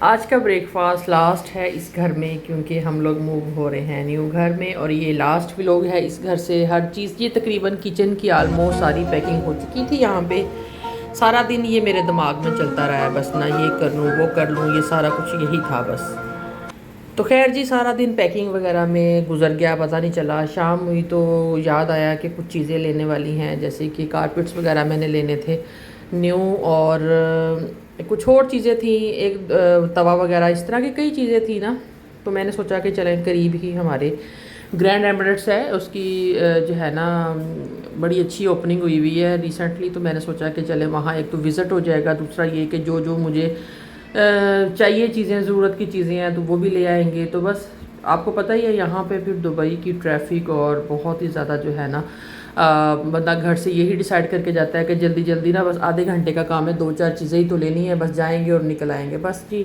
आज का breakfast last है इस घर में, क्योंकि हम लोग मूव हो रहे हैं न्यू घर में और ये लास्ट व्लॉग है इस घर से। हर चीज़ ये तकरीबन किचन की आलमोस्ट सारी पैकिंग हो चुकी थी यहाँ पे। सारा दिन ये मेरे दिमाग में चलता रहा है, बस ना ये कर लूँ वो कर लूँ, ये सारा कुछ यही था बस। तो खैर जी, सारा दिन पैकिंग वगैरह में गुजर गया, पता नहीं चला। शाम हुई तो याद आया कि कुछ चीज़ें लेने वाली हैं, जैसे कि कारपेट्स वगैरह मैंने लेने थे न्यू, और कुछ और चीज़ें थी, एक तवा वगैरह, इस तरह की कई चीज़ें थी ना। तो मैंने सोचा कि चलें, करीब ही हमारे ग्रैंड एम्बेरेड्स है, उसकी जो है ना बड़ी अच्छी ओपनिंग हुई हुई है रिसेंटली। तो मैंने सोचा कि चले वहाँ, एक तो विज़िट हो जाएगा, दूसरा ये कि जो जो मुझे चाहिए चीज़ें, ज़रूरत की चीज़ें हैं तो वो भी ले आएंगे। तो बस आपको पता ही है यहाँ पे फिर दुबई की ट्रैफिक और बहुत ही ज़्यादा जो है ना, बंदा घर से यही डिसाइड करके जाता है कि जल्दी जल्दी ना, बस आधे घंटे का काम है, दो चार चीज़ें ही तो लेनी है, बस जाएंगे और निकल आएंगे बस जी।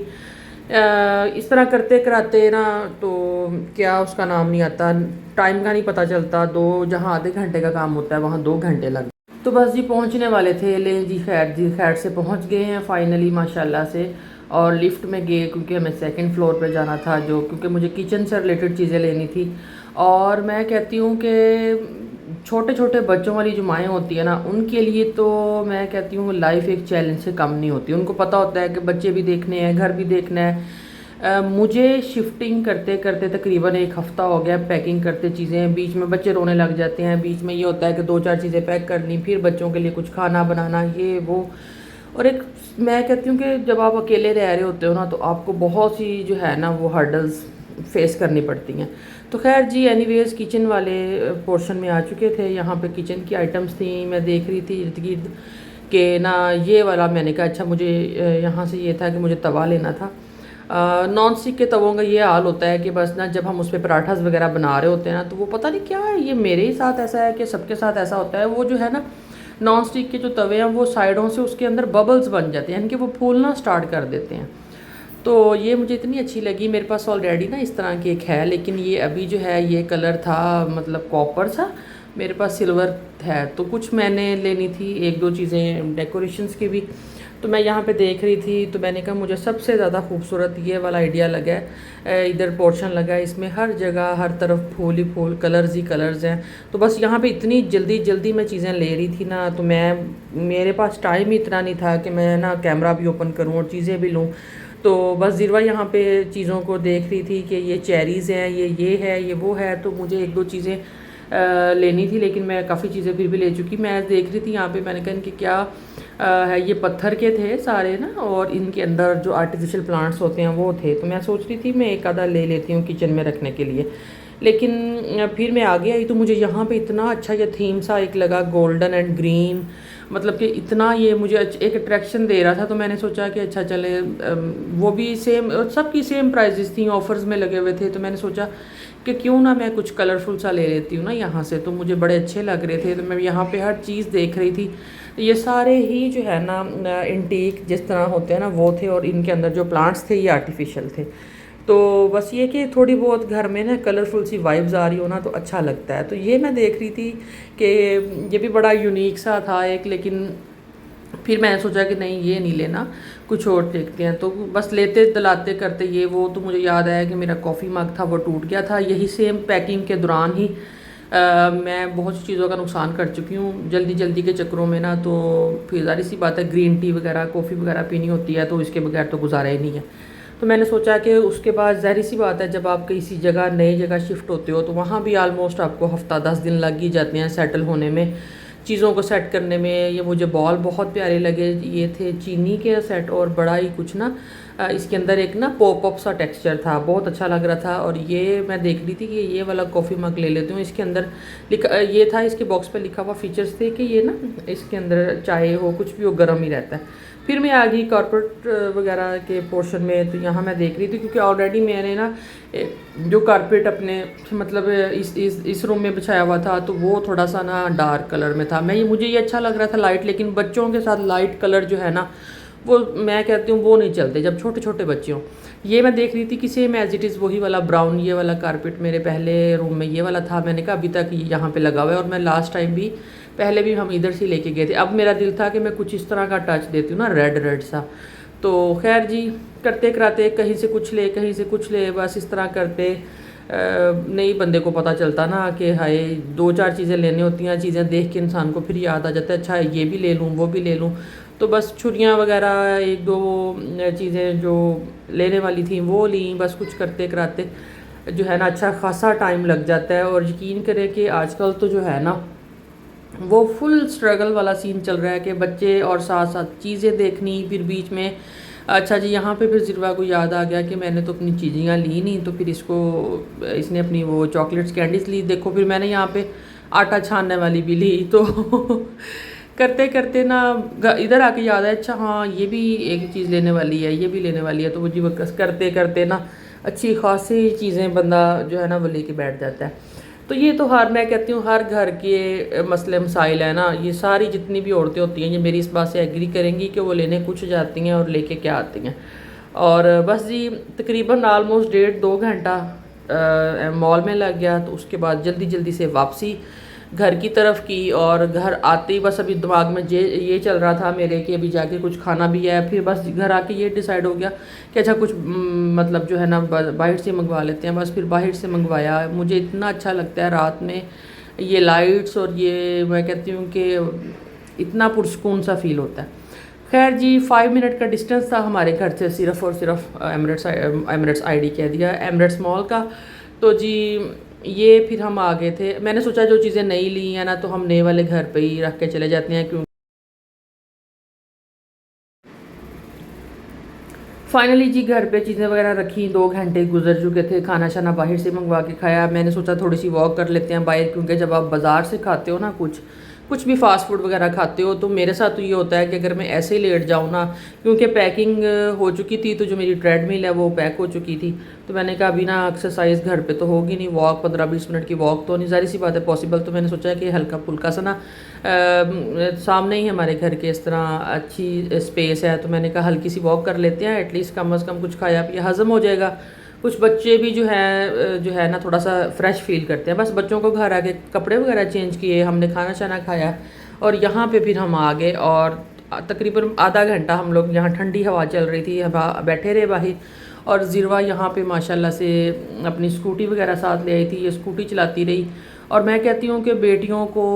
इस तरह करते कराते ना, तो क्या उसका नाम नहीं आता, टाइम का नहीं पता चलता। दो जहाँ आधे घंटे का काम होता है वहाँ 2 घंटे लग। तो बस जी पहुँचने वाले थे, ले जी खैर से पहुँच गए हैं फाइनली माशाल्लाह से। और लिफ्ट में गए क्योंकि हमें सेकंड फ्लोर पे जाना था, जो क्योंकि मुझे किचन से रिलेटेड चीज़ें लेनी थी। और मैं कहती हूँ कि छोटे छोटे बच्चों वाली जो माएँ होती है ना, उनके लिए तो मैं कहती हूँ लाइफ एक चैलेंज से कम नहीं होती। उनको पता होता है कि बच्चे भी देखने हैं, घर भी देखना है। मुझे शिफ्टिंग करते करते तकरीबन एक हफ़्ता हो गया पैकिंग करते चीज़ें। बीच में बच्चे रोने लग जाते हैं, बीच में ये होता है कि दो चार चीज़ें पैक कर ली, फिर बच्चों के लिए कुछ खाना बनाना, ये वो। और एक मैं कहती हूँ कि जब आप अकेले रह रहे होते हो ना, तो आपको बहुत सी जो है ना वो हर्डल्स फेस करनी पड़ती हैं। तो खैर जी, एनीवेज किचन वाले पोर्शन में आ चुके थे। यहाँ पे किचन की आइटम्स थी, मैं देख रही थी इर्द गिर्द के ना, ये वाला मैंने कहा अच्छा, मुझे यहाँ से ये था कि मुझे तवा लेना था। नॉन स्टिक के तवों का ये हाल होता है कि बस ना, जब हम उस पर पराठास वगैरह बना रहे होते हैं ना, तो वो पता नहीं क्या है, ये मेरे ही साथ ऐसा है कि सबके साथ ऐसा होता है, वो जो है ना नॉन स्टिक के जो तवे हैं वो साइडों से उसके अंदर बबल्स बन जाते हैं, यानी कि वो फूलना स्टार्ट कर देते हैं। तो ये मुझे इतनी अच्छी लगी। मेरे पास ऑलरेडी ना इस तरह की एक है, लेकिन ये अभी जो है ये कलर था मतलब कॉपर सा, मेरे पास सिल्वर है। तो कुछ मैंने लेनी थी, एक दो चीज़ें डेकोरेशंस की भी। तो मैं यहाँ पे देख रही थी, तो मैंने कहा मुझे सबसे ज़्यादा खूबसूरत ये वाला आइडिया लगा है। इधर पोर्शन लगा है, इसमें हर जगह हर तरफ फूल ही फूल, कलर्स ही कलर्स हैं। तो बस यहाँ पे इतनी जल्दी जल्दी मैं चीज़ें ले रही थी ना, तो मेरे पास टाइम ही इतना नहीं था कि मैं ना कैमरा भी ओपन करूँ और चीज़ें भी लूँ। तो बस ज़िरवा यहाँ पे चीज़ों को देख रही थी कि ये चेरीज़ हैं, ये है, ये वो है। तो मुझे एक दो चीज़ें लेनी थी, लेकिन मैं काफ़ी चीज़ें फिर भी ले चुकी। मैं देख रही थी यहाँ पे, मैंने कहा कि क्या है, ये पत्थर के थे सारे ना, और इनके अंदर जो आर्टिफिशियल प्लांट्स होते हैं वो थे। तो मैं सोच रही थी मैं एक आधा ले लेती हूँ किचन में रखने के लिए। लेकिन फिर मैं आगे आई तो मुझे यहाँ पे इतना अच्छा ये थीम सा एक लगा, गोल्डन एंड ग्रीन, मतलब कि इतना ये मुझे एक अट्रैक्शन दे रहा था। तो मैंने सोचा कि अच्छा चले, वो भी सेम, सबकी सेम प्राइजेस थी, ऑफर्स में लगे हुए थे। तो मैंने सोचा कि क्यों ना मैं कुछ कलरफुल सा ले लेती हूँ ना यहाँ से। तो मुझे बड़े अच्छे लग रहे थे, तो मैं यहाँ पे हर चीज़ देख रही थी। ये सारे ही जो है ना इंटीक जिस तरह होते हैं ना वो थे, और इनके अंदर जो प्लांट्स थे ये आर्टिफिशियल थे। तो बस ये कि थोड़ी बहुत घर में ना कलरफुल सी वाइब्स आ रही हो ना, तो अच्छा लगता है। तो ये मैं देख रही थी कि ये भी बड़ा यूनिक सा था एक, लेकिन फिर मैंने सोचा कि नहीं ये नहीं लेना, कुछ और देखते हैं। तो बस लेते दिलाते करते ये वो, तो मुझे याद आया कि मेरा कॉफ़ी मग था वो टूट गया था। यही सेम पैकिंग के दौरान ही मैं बहुत सी चीज़ों का नुकसान कर चुकी हूँ जल्दी जल्दी के चक्करों में ना। तो फिर ज़ाहिर सी बात है, ग्रीन टी वगैरह कॉफ़ी वगैरह पीनी होती है, तो इसके बगैर तो गुजारा ही नहीं है। तो मैंने सोचा कि उसके बाद ज़ाहिर सी बात है, जब आप किसी जगह नई जगह शिफ्ट होते हो तो वहाँ भी आलमोस्ट आपको हफ़्ता 10 दिन लग ही जाते हैं सेटल होने में, चीज़ों को सेट करने में। ये मुझे बॉल बहुत प्यारे लगे, ये थे चीनी के सेट, और बड़ा ही कुछ ना इसके अंदर एक ना पॉप अप सा टेक्सचर था, बहुत अच्छा लग रहा था। और ये मैं देख रही थी कि ये वाला कॉफ़ी मग ले लेती हूँ। इसके अंदर लिखा ये था, इसके बॉक्स पे लिखा हुआ फीचर्स थे कि ये ना इसके अंदर चाहे हो कुछ भी हो, गर्म ही रहता है। फिर मैं आ गई कॉर्पोरेट वगैरह के पोर्शन में। तो यहाँ मैं देख रही थी, क्योंकि ऑलरेडी मैंने ना जो कारपेट अपने मतलब इस रूम में बिछाया हुआ था, तो वो थोड़ा सा ना डार्क कलर में था। मुझे ये अच्छा लग रहा था लाइट, लेकिन बच्चों के साथ लाइट कलर जो है ना, वो मैं कहती हूँ वो नहीं चलते जब छोटे छोटे बच्चे हों। ये मैं देख रही थी कि सेम एज इट इज़ वही वाला ब्राउन, ये वाला कारपेट मेरे पहले रूम में ये वाला था। मैंने कहा अभी तक यहाँ पे लगा हुआ है, और मैं लास्ट टाइम भी पहले भी हम इधर से लेके गए थे। अब मेरा दिल था कि मैं कुछ इस तरह का टच देती हूँ ना, रेड रेड सा। तो खैर जी, करते कराते कहीं से कुछ ले कहीं से कुछ ले, बस इस तरह करते नहीं बंदे को पता चलता ना कि हाय 2-4 चीज़ें लेनी होती हैं, चीज़ें देख के इंसान को फिर याद आ जाता है अच्छा ये भी ले लूँ वो भी ले लूँ। तो बस छुरियाँ वगैरह 1-2 चीज़ें जो लेने वाली थी वो ली, बस कुछ करते कराते जो है ना अच्छा खासा टाइम लग जाता है। और यकीन करें कि आजकल तो जो है ना वो फुल स्ट्रगल वाला सीन चल रहा है कि बच्चे और साथ साथ चीज़ें देखनी, फिर बीच में अच्छा जी यहाँ पे फिर ज़िरवा को याद आ गया कि मैंने तो अपनी चीज़ियाँ ली नहीं, तो फिर इसने अपनी वो चॉकलेट्स कैंडीज़ ली, देखो फिर मैंने यहाँ पे आटा छानने वाली भी ली। तो करते करते ना इधर आके याद है अच्छा हाँ ये भी एक चीज़ लेने वाली है, ये भी लेने वाली है। तो वो जी करते करते ना अच्छी खासी चीज़ें बंदा जो है ना वो लेके बैठ जाता है। तो ये तो मैं कहती हूँ हर घर के मसले मसाइल है ना, ये सारी जितनी भी औरतें होती हैं ये मेरी इस बात से एग्री करेंगी कि वो लेने कुछ जाती हैं और लेके क्या आती हैं। और बस जी तकरीबन ऑलमोस्ट 1.5-2 घंटा मॉल में लग गया। तो उसके बाद जल्दी जल्दी से वापसी घर की तरफ की, और घर आते ही बस अभी दिमाग में ये चल रहा था मेरे कि अभी जाके कुछ खाना भी है। फिर बस घर आके ये डिसाइड हो गया कि अच्छा कुछ मतलब जो है ना बाहर से मंगवा लेते हैं। बस फिर बाहर से मंगवाया। मुझे इतना अच्छा लगता है रात में ये लाइट्स, और ये मैं कहती हूँ कि इतना पुरसकून सा फील होता है। खैर जी 5 मिनट का डिस्टेंस था हमारे घर से, सिर्फ और सिर्फ एमरेट्स आईडी कह दिया, एमरेट्स मॉल का। तो जी ये फिर हम आ गए थे। मैंने सोचा जो चीज़ें नई ली हैं ना तो हम नए वाले घर पे ही रख के चले जाते हैं, क्योंकि फाइनली जी घर पे चीज़ें वगैरह रखी, 2 घंटे गुजर चुके थे, खाना शाना बाहर से मंगवा के खाया। मैंने सोचा थोड़ी सी वॉक कर लेते हैं बाहर, क्योंकि जब आप बाज़ार से खाते हो ना कुछ भी फास्ट फूड वगैरह खाते हो, तो मेरे साथ तो ये होता है कि अगर मैं ऐसे ही लेट जाऊँ ना, क्योंकि पैकिंग हो चुकी थी, तो जो मेरी ट्रेडमिल है वो पैक हो चुकी थी। तो मैंने कहा अभी ना एक्सरसाइज घर पे तो होगी नहीं, वॉक 15-20 मिनट की वॉक तो नहीं, ज़ाहिर सी बात है पॉसिबल। तो मैंने सोचा कि हल्का फुल्का सा ना सामने ही हमारे घर के इस तरह अच्छी स्पेस है, तो मैंने कहा हल्की सी वॉक कर लेते हैं, एटलीस्ट कम अज़ कम कुछ खाया पिया हज़म हो जाएगा। कुछ बच्चे भी जो है ना थोड़ा सा फ्रेश फील करते हैं। बस बच्चों को घर आके कपड़े वगैरह चेंज किए, हमने खाना शाना खाया, और यहाँ पे फिर हम आ गए। और तकरीबन आधा घंटा हम लोग यहाँ ठंडी हवा चल रही थी, हम बैठे रहे बाहर। और ज़िरवा यहाँ पे माशाल्लाह से अपनी स्कूटी वगैरह साथ ले आई थी, ये स्कूटी चलाती रही। और मैं कहती हूँ कि बेटियों को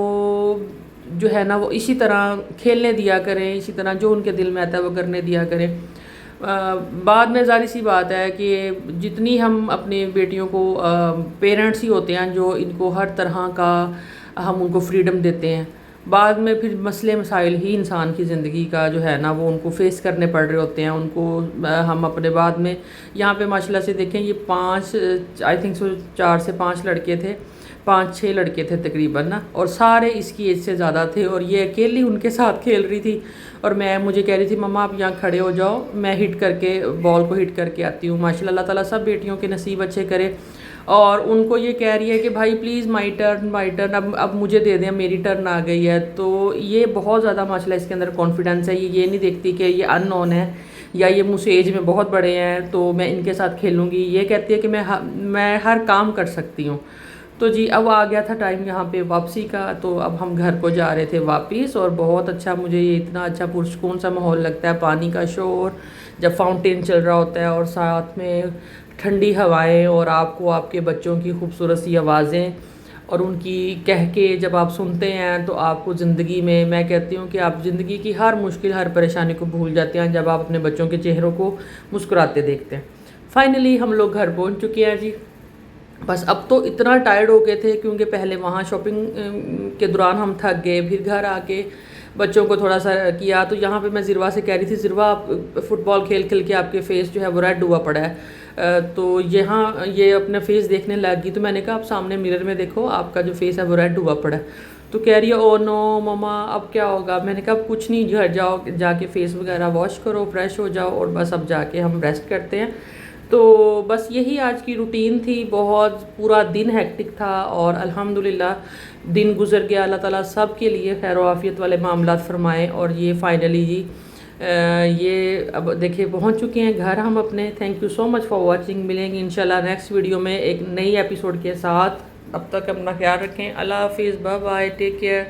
जो है ना वो इसी तरह खेलने दिया करें, इसी तरह जो उनके दिल में आता है वो करने दिया करें। बाद में ज़ाहिर सी बात है कि जितनी हम अपनी बेटियों को पेरेंट्स ही होते हैं जो इनको हर तरह का हम उनको फ्रीडम देते हैं, बाद में फिर मसले मसाइल ही इंसान की ज़िंदगी का जो है ना वो उनको फेस करने पड़ रहे होते हैं उनको। हम अपने बाद में यहाँ पे माशाल्लाह से देखें, ये 5 आई थिंक सो 4 से 5 लड़के थे, 5-6 लड़के थे तकरीबन ना, और सारे इसकी एज से ज़्यादा थे, और ये अकेली उनके साथ खेल रही थी। और मुझे कह रही थी मम्मा आप यहाँ खड़े हो जाओ, मैं हिट करके बॉल को हिट करके आती हूँ। माशाल्लाह अल्लाह ताला सब बेटियों के नसीब अच्छे करे। और उनको ये कह रही है कि भाई प्लीज़ माई टर्न, अब मुझे दे दें, मेरी टर्न आ गई है। तो ये बहुत ज़्यादा माशाल्लाह इसके अंदर कॉन्फिडेंस है। ये नहीं देखती कि ये अननोन है या ये मुझसे एज में बहुत बड़े हैं तो मैं इनके साथ खेलूँगी। ये कहती है कि मैं हर काम कर सकती हूँ। तो जी अब आ गया था टाइम यहाँ पे वापसी का, तो अब हम घर को जा रहे थे वापस। और बहुत अच्छा, मुझे ये इतना अच्छा पुरसकून सा माहौल लगता है, पानी का शोर जब फाउंटेन चल रहा होता है, और साथ में ठंडी हवाएं, और आपको आपके बच्चों की खूबसूरत सी आवाज़ें, और उनकी कह के जब आप सुनते हैं तो आपको ज़िंदगी में, मैं कहती हूँ कि आप ज़िंदगी की हर मुश्किल हर परेशानी को भूल जाते हैं जब आप अपने बच्चों के चेहरों को मुस्कुराते देखते हैं। फाइनली हम लोग घर पहुँच चुके हैं जी। बस अब तो इतना टायर्ड हो गए थे, क्योंकि पहले वहाँ शॉपिंग के दौरान हम थक गए, फिर घर आके बच्चों को थोड़ा सा किया। तो यहाँ पे मैं ज़िरवा से कह रही थी, ज़िरवा आप फुटबॉल खेल खेल के आपके फेस जो है वो रेड हुआ पड़ा है। तो यहाँ ये अपना फेस देखने लग गई, तो मैंने कहा आप सामने मिरर में देखो, आपका जो फेस है वो रेड हुआ पड़ा है। तो कह रही है ओ नो मम्मा अब क्या होगा। मैंने कहा कुछ नहीं, घर जाओ, जाके फेस वगैरह वॉश करो, फ्रेश हो जाओ, और बस अब जाके हम रेस्ट करते हैं। तो बस यही आज की रूटीन थी। बहुत पूरा दिन हेक्टिक था, और अल्हम्दुलिल्लाह दिन गुजर गया। अल्लाह ताला सब के लिए खैर आफियत वाले मामलात फरमाए। और ये फाइनली जी ये अब देखिए पहुंच चुके हैं घर हम अपने। Thank you so much for watching. मिलेंगे इंशाल्लाह नेक्स्ट वीडियो में एक नई एपिसोड के साथ। अब तक अपना ख्याल रखें। अल्लाह हाफिज़, बाय बाय, टेक केयर।